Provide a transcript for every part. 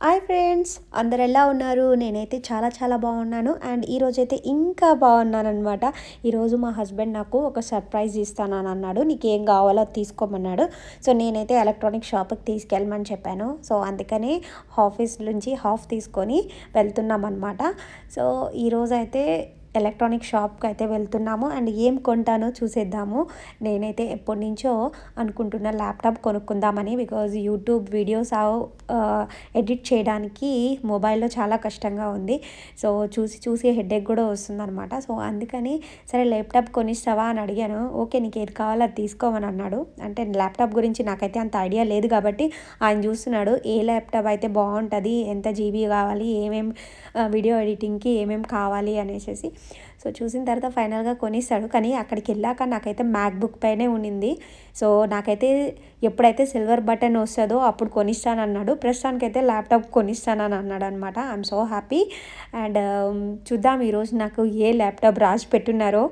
Hi friends, అందరు ఎలా ఉన్నారు? నేనైతే చాలా బాగున్నాను. అండ్ ఈరోజైతే ఇంకా బాగున్నాను అనమాట. ఈరోజు మా హస్బెండ్ నాకు ఒక సర్ప్రైజ్ ఇస్తానని అన్నాడు. నీకు ఏం కావాలో తీసుకోమన్నాడు. సో నేనైతే ఎలక్ట్రానిక్ షాప్కి తీసుకెళ్ళమని చెప్పాను. సో అందుకని ఆఫీస్ నుంచి హాఫ్ తీసుకొని వెళ్తున్నాం అనమాట. సో ఈరోజైతే ఎలక్ట్రానిక్ షాప్కి అయితే వెళ్తున్నాము. అండ్ ఏం కొంటానో చూసేద్దాము. నేనైతే ఎప్పటి నుంచో అనుకుంటున్న ల్యాప్టాప్ కొనుక్కుందామని. బికాజ్ యూట్యూబ్ వీడియోస్ ఎడిట్ చేయడానికి మొబైల్లో చాలా కష్టంగా ఉంది. సో చూసి హెడేక్ కూడా వస్తుందన్నమాట. సో అందుకని సరే ల్యాప్టాప్ కొనిస్తావా అని అడిగాను. ఓకే, నీకు ఏది కావాలో అది తీసుకోమని అన్నాడు. అంటే ల్యాప్టాప్ గురించి నాకైతే అంత ఐడియా లేదు కాబట్టి ఆయన చూస్తున్నాడు ఏ ల్యాప్టాప్ అయితే బాగుంటుంది, ఎంత జీబీ కావాలి, వీడియో ఎడిటింగ్కి ఏమేమి కావాలి అనేసి. సో చూసిన తర్వాత ఫైనల్గా కొనిస్తాడు. కానీ అక్కడికి వెళ్ళాక నాకైతే మ్యాక్బుక్ పైనే ఉండింది. సో నాకైతే ఎప్పుడైతే సిల్వర్ బటన్ వస్తుందో అప్పుడు కొనిస్తానన్నాడు. ప్రస్తుతానికైతే ల్యాప్టాప్ కొనిస్తానని అన్నాడు అనమాట. I'm so happy. అండ్ చూద్దాం ఈరోజు నాకు ఏ ల్యాప్టాప్ రాసి పెట్టున్నారో.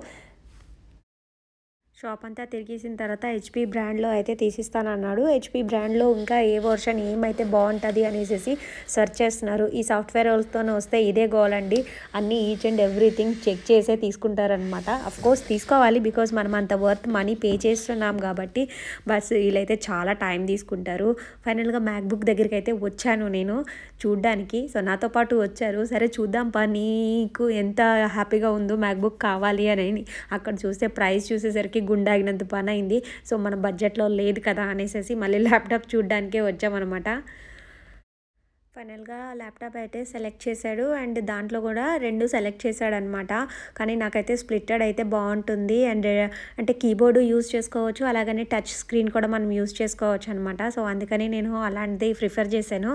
షాప్ అంతా తిరిగేసిన తర్వాత హెచ్పి బ్రాండ్లో అయితే తీసిస్తానన్నాడు. హెచ్పి బ్రాండ్లో ఇంకా ఏ వర్షన్ ఏమైతే బాగుంటుంది అనేసి సెర్చ్ చేస్తున్నారు. ఈ సాఫ్ట్వేర్ వాళ్ళతోనే వస్తే ఇదే గోలండి, అన్నీ ఈచ్ అండ్ ఎవ్రీథింగ్ చెక్ చేసే తీసుకుంటారనమాట. అఫ్కోర్స్ తీసుకోవాలి, బికాజ్ మనం అంత వర్త్ మనీ పే చేస్తున్నాం కాబట్టి. బస్ వీళ్ళైతే చాలా టైం తీసుకుంటారు. ఫైనల్గా మ్యాక్బుక్ దగ్గరికి అయితే వచ్చాను నేను చూడ్డానికి. సో నాతో పాటు వచ్చారు. సరే చూద్దాం నీకు ఎంత హ్యాపీగా ఉందో మ్యాక్బుక్ కావాలి అని. అక్కడ చూస్తే ప్రైస్ చూసేసరికి గుండాగినంత పని అయింది. సో మన బడ్జెట్లో లేదు కదా అనేసి మళ్ళీ ల్యాప్టాప్ చూడడానికే వచ్చామన్నమాట. ఫైనల్గా ల్యాప్టాప్ అయితే సెలెక్ట్ చేశాడు. అండ్ దాంట్లో కూడా 2 సెలెక్ట్ చేశాడనమాట. కానీ నాకైతే స్ప్లిట్టెడ్ అయితే బాగుంటుంది. అండ్ అంటే కీబోర్డు యూజ్ చేసుకోవచ్చు, అలాగనే టచ్ స్క్రీన్ కూడా మనం యూజ్ చేసుకోవచ్చు అనమాట. సో అందుకని నేను అలాంటిది ప్రిఫర్ చేశాను.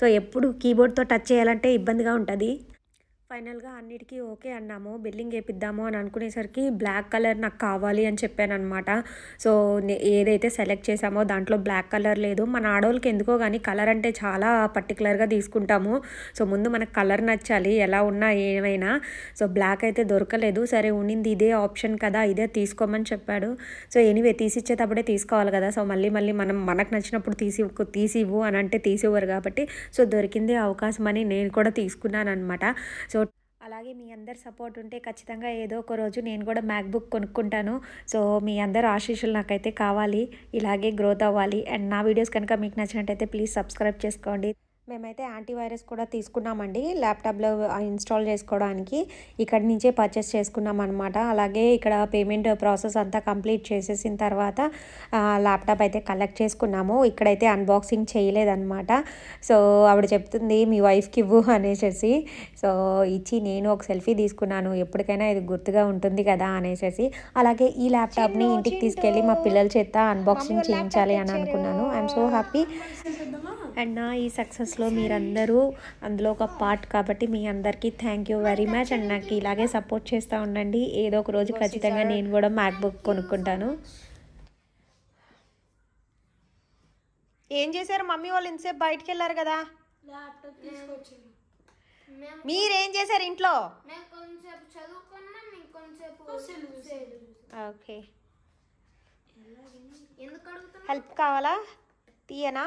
సో ఎప్పుడు కీబోర్డ్తో టచ్ చేయాలంటే ఇబ్బందిగా ఉంటుంది. ఫైనల్గా అన్నిటికీ ఓకే అన్నాము. బిల్లింగ్ వేపిద్దాము అని అనుకునేసరికి బ్లాక్ కలర్ నాకు కావాలి అని చెప్పాను అనమాట. సో ఏదైతే సెలెక్ట్ చేసామో దాంట్లో బ్లాక్ కలర్ లేదు. మన ఆడవాళ్ళకి ఎందుకో కానీ కలర్ అంటే చాలా పర్టికులర్గా తీసుకుంటాము. సో ముందు మనకు కలర్ నచ్చాలి, ఎలా ఉన్నా ఏమైనా. సో బ్లాక్ అయితే దొరకలేదు. సరే ఉండింది ఇదే ఆప్షన్ కదా, ఇదే తీసుకోమని చెప్పాడు. సో ఎనీవే తీసిచ్చేటప్పుడే తీసుకోవాలి కదా. సో మళ్ళీ మనకు నచ్చినప్పుడు తీసివ్వు అని అంటే తీసివ్వరు కాబట్టి సో దొరికిందే అవకాశం అని నేను కూడా తీసుకున్నాను అనమాట. సో అలాగే మీ అందరు సపోర్ట్ ఉంటే ఖచ్చితంగా ఏదో ఒక రోజు నేను కూడా మ్యాక్బుక్ కొనుక్కుంటాను. సో మీ అందరు ఆశీస్సులు నాకైతే కావాలి, ఇలాగే గ్రోత్ అవ్వాలి. అండ్ నా వీడియోస్ కనుక మీకు నచ్చినట్టయితే ప్లీజ్ సబ్స్క్రైబ్ చేసుకోండి. మేమైతే యాంటీవైరస్ కూడా తీసుకున్నామండి ల్యాప్టాప్లో ఇన్స్టాల్ చేసుకోవడానికి. ఇక్కడి నుంచే పర్చేస్ చేసుకున్నాం అనమాట. అలాగే ఇక్కడ పేమెంట్ ప్రాసెస్ అంతా కంప్లీట్ చేసేసిన తర్వాత ల్యాప్టాప్ అయితే కలెక్ట్ చేసుకున్నాము. ఇక్కడైతే అన్బాక్సింగ్ చేయలేదన్నమాట. సో ఆవిడ చెప్తుంది మీ వైఫ్కి ఇవ్వు అనేసి. సో ఇచ్చి నేను ఒక సెల్ఫీ తీసుకున్నాను, ఎప్పటికైనా ఇది గుర్తుగా ఉంటుంది కదా అనేసి. అలాగే ఈ ల్యాప్టాప్ని ఇంటికి తీసుకెళ్ళి మా పిల్లల చేత అన్బాక్సింగ్ చేయించాలి అని అనుకున్నాను. I'm so happy. అండ్ నా ఈ సక్సెస్లో మీరందరూ అందులో ఒక పార్ట్ కాబట్టి మీ అందరికీ thank you very much. And నాకు ఇలాగే సపోర్ట్ చేస్తూ ఉండండి. ఏదో ఒక రోజు ఖచ్చితంగా నేను కూడా మ్యాక్బుక్ కొనుక్కుంటాను. ఏం చేశారు మమ్మీ వాళ్ళు? ఇంతసేపు బయటికి వెళ్ళారు కదా, మీరేం చేశారు ఇంట్లో? ఓకే, హెల్ప్ కావాలా? తీయనా?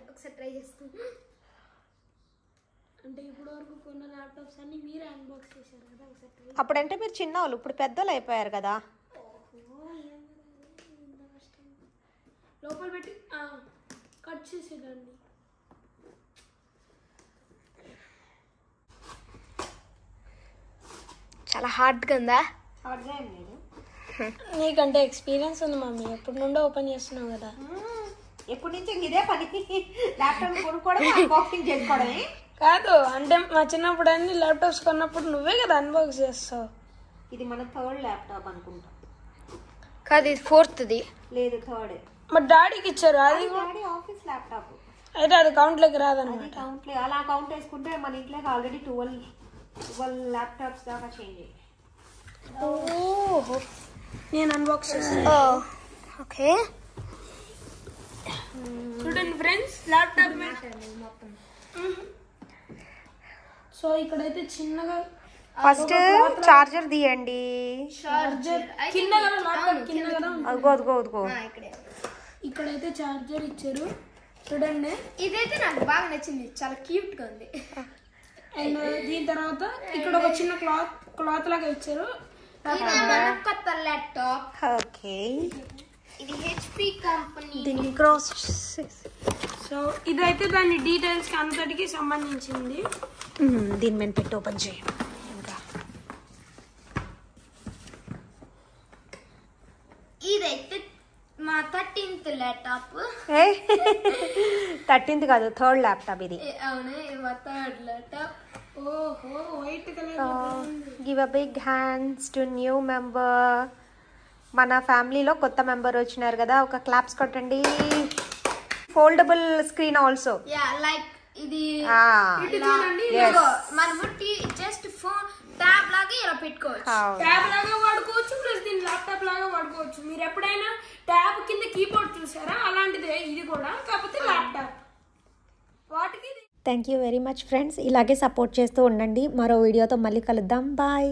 ఒకసారి ట్రై చేస్తాను. అంటే ఇప్పుడు వరకు కొన్న ల్యాప్టాప్స్ అన్ని మీరే అన్బాక్స్ చేశారు కదా, ఒకసారి. అప్పుడంటే మీరు చిన్నవాళ్ళు, ఇప్పుడు పెద్దోళ్ళు అయిపోయారు కదా. లోపల పెట్టి కట్ చేసేదండి. చాలా హార్డ్గా ఉందా? హార్డ్గా ఏం లేదు. నీకంటే ఎక్స్పీరియన్స్ ఉంది మమ్మీ, ఎప్పటి నుండో ఓపెన్ చేస్తున్నావు కదా. ఎప్పటి నుంచి ఇదే పని, ల్యాప్టాప్ కొనుక్కోవడం అన్బాక్సింగ్ చేసుకోవడమే కాదు. అంటే మా చిన్నప్పుడు అన్ని ల్యాప్టాప్స్ కొన్నప్పుడు నువ్వే కదా అన్బాక్స్ చేస్తావు. ఇది మన 3rd ల్యాప్టాప్ అనుకుంటా. కాదు, ఇది 4th. లేదు, 3rd. మా డాడీకి ఇచ్చారు. అది డాడీ ఆఫీస్ ల్యాప్టాప్ అయితే అది కౌంట్లోకి రాదన్నమాట. కౌంట్ అలా కౌంట్ వేసుకుంటే మన ఇంట్లోకి ఆల్రెడీ 12 ల్యాప్టాప్స్ దాకా చేంజ్. ఓహో, నేను అన్బాక్స్ చేస్తాను. ఓకే చూడండి ఫ్రెండ్స్, ల్యాప్టాప్ మొత్తం. సో ఇక్కడైతే చిన్నగా ఫస్ట్ చార్జర్ తీయండి. చార్జర్ కింద కదా, ల్యాప్టాప్ కింద కదా. అదిగో ఇక్కడైతే చార్జర్ ఇచ్చారు. చూడండి. ఇదైతే నాకు బాగా నచ్చింది, చాలా క్యూట్ గా ఉంది. అండ్ దీని తర్వాత ఇక్కడ ఒక చిన్న క్లాత్ లాగా ఇచ్చారు. ఇది మన కొత్త ల్యాప్టాప్. ఓకే, ఇది హెచ్పి కంపెనీ. దీన్ని క్రాస్. సో ఇదైతే దాని డీటెయిల్స్ కి అంతటికి సంబంధించింది. దీని మీద పెట్టి ఓపెన్ చేయి. ఇంకా ఇదైతే మా 13th ల్యాప్టాప్. 13th కాదు, 3rd ల్యాప్టాప్ ఇది. అవును, ఇది మా 3rd ల్యాప్టాప్. ఓహో, white colour. Give a big hands to new member. మన ఫ్యామిలీలో కొత్త మెంబర్ వచ్చినారు కదా, ఒక క్లాప్స్ కొట్టండి. Foldable screen also. Yeah, like ఇది చూడండి, మనము జస్ట్ ఫోన్ ట్యాబ్ లాగా ఇలా పెట్టుకోవచ్చు. ట్యాబ్ లాగా వాడుకోవచ్చు, ప్లస్ దీన్ని ల్యాప్టాప్ లాగా వాడుకోవచ్చు. మీరు ఎప్పుడైనా ట్యాబ్ కింద కీబోర్డ్ చూసారా? అలాంటిదే ఇది కూడా, కాకపోతే ల్యాప్టాప్. వాటికి thank you very much friends. ఇలాగే సపోర్ట్ చేస్తూ ఉండండి. మరో వీడియోతో మళ్ళీ కలుద్దాం. బాయ్.